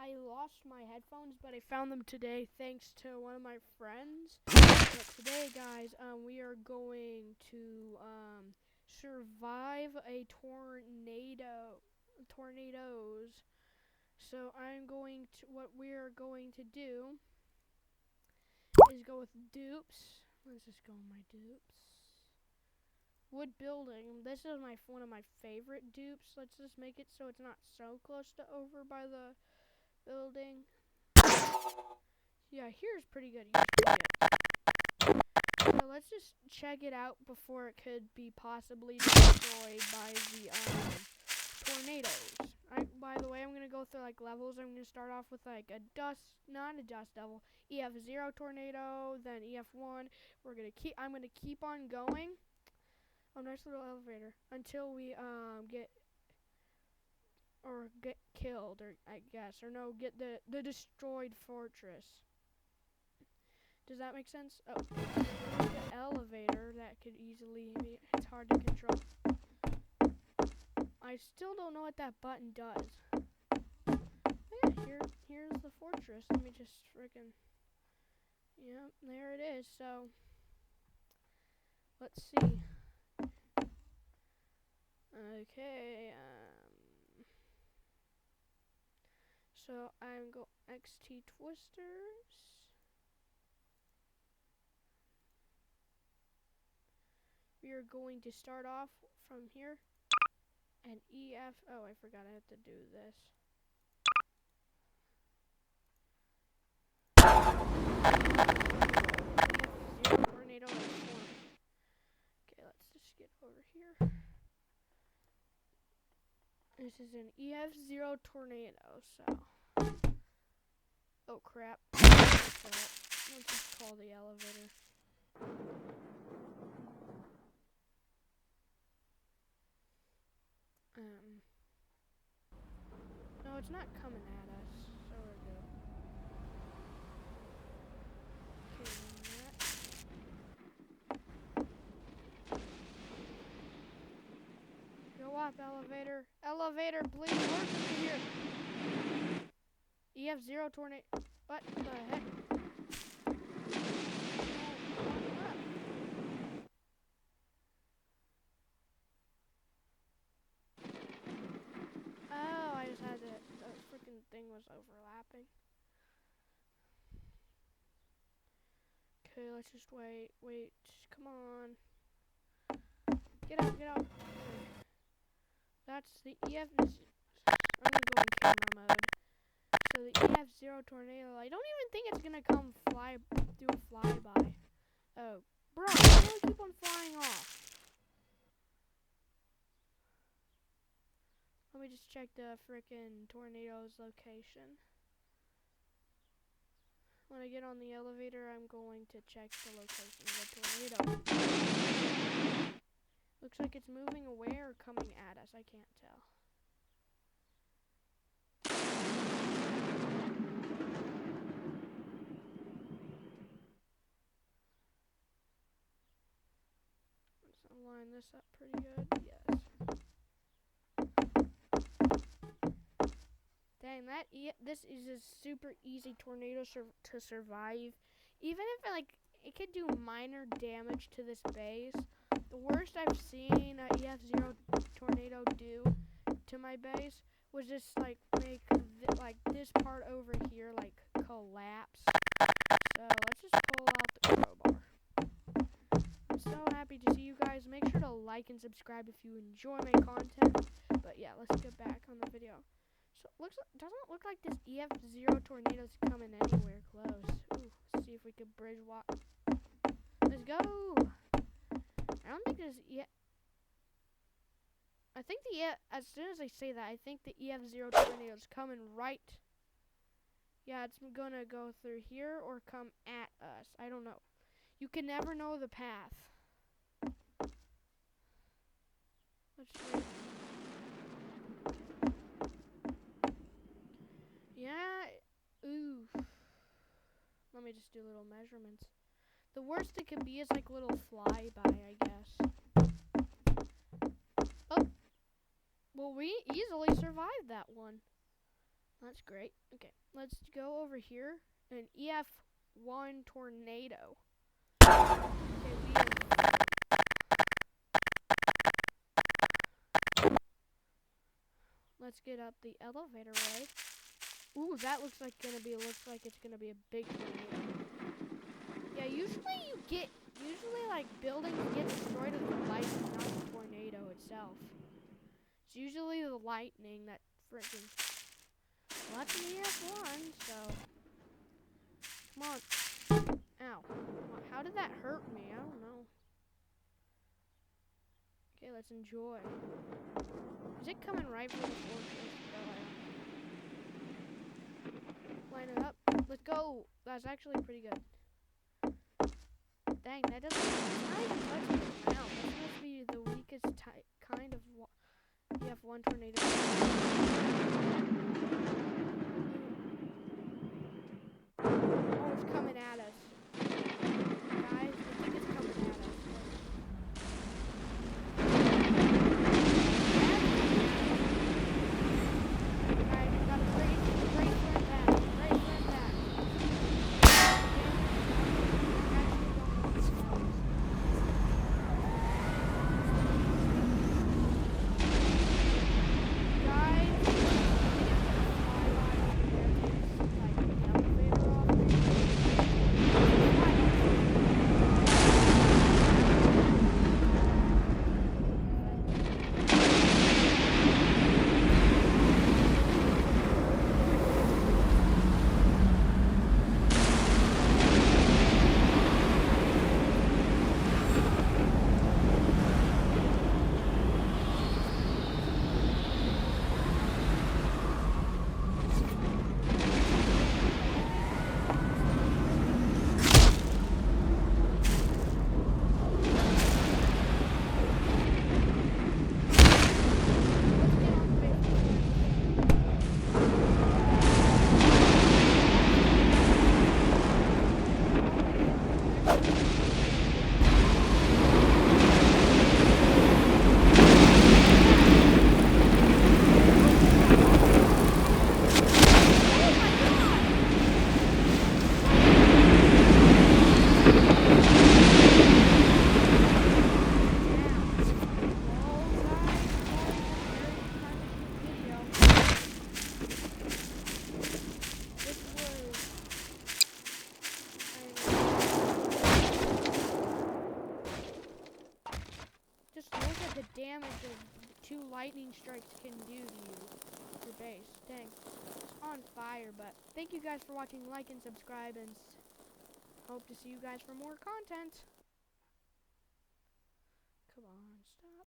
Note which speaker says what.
Speaker 1: I lost my headphones, but I found them today thanks to one of my friends. But today, guys, we are going to survive a tornadoes. So what we are going to do is go with dupes. Let's just go with my dupes. Wood building. This is one of my favorite dupes. Let's just make it so it's not so close to over by the building. Yeah, here's pretty good. So let's just check it out before it could be possibly destroyed by the tornadoes. By the way, I'm gonna go through like levels. I'm gonna start off with like not a dust devil, EF0 tornado, then EF1. I'm gonna keep on going. Oh, nice little elevator until we get killed, or I guess, or no, get the destroyed fortress. Does that make sense? Oh, the elevator that could easily be. It's hard to control. I still don't know what that button does. Oh yeah, here's the fortress. Let me just freaking. Yeah, there it is. So let's see. Okay. So I'm go XT twisters. We are going to start off from here. And EF. Oh, I forgot I have to do this. EF0 tornado is forming. Okay, let's just get over here. This is an EF0 tornado, so. Oh crap. Let's just call the elevator. No, it's not coming at us, so we're good. Okay, go up, elevator. Elevator, please work with me here. EF0 tornado. What the heck? Oh, I just had the freaking thing was overlapping. Okay, let's just wait. Come on. Get out. That's the EF. I'm gonna go in camera mode. So the EF0 tornado. I don't even think it's gonna do a flyby. Oh, bro, why do I keep on flying off? Let me just check the frickin' tornado's location. When I get on the elevator, I'm going to check the location of the tornado. Looks like it's moving away or coming at us. I can't tell. Let's line this up pretty good. Yes. Dang, this is a super easy tornado to survive. Even if it could do minor damage to this base. The worst I've seen a EF0 tornado do to my base was just make this part over here collapse. So let's just pull out the crowbar. I'm so happy to see you guys. Make sure to like and subscribe if you enjoy my content. But yeah, let's get back on the video. So doesn't look like this EF0 tornado's coming anywhere close. Ooh, let's see if we can bridge walk. Let's go. I don't think there's yet. I think as soon as I say that, I think the EF0 tornado's coming right. Yeah, it's gonna go through here or come at us. I don't know. You can never know the path. Let's see. Yeah. Ooh. Let me just do little measurements. The worst it could be is like little flyby, I guess. Oh. Well, we easily survived that one. That's great. Okay, let's go over here. An EF1 tornado. Okay, let's get up the elevator way. Ooh, that looks like it's gonna be a big tornado. Yeah, usually like buildings get destroyed with the lightning, not the tornado itself. It's usually the lightning that freaking. Well, that's an EF1, so come on. Ow. How did that hurt me? I don't know. Okay, let's enjoy. Is it coming right for the fortress? No, line it up. Let's go. That's actually pretty good. Dang, that doesn't not even touch the ground. This must be the weakest kind of EF1 tornado. Oh, it's coming at us. Guys, I think it's coming at us. Guys, we gotta brace for impact. Brace for impact. Just look at the damage of 2 lightning strikes can do to you, your base. Dang, it's on fire. But thank you guys for watching. Like and subscribe, and hope to see you guys for more content.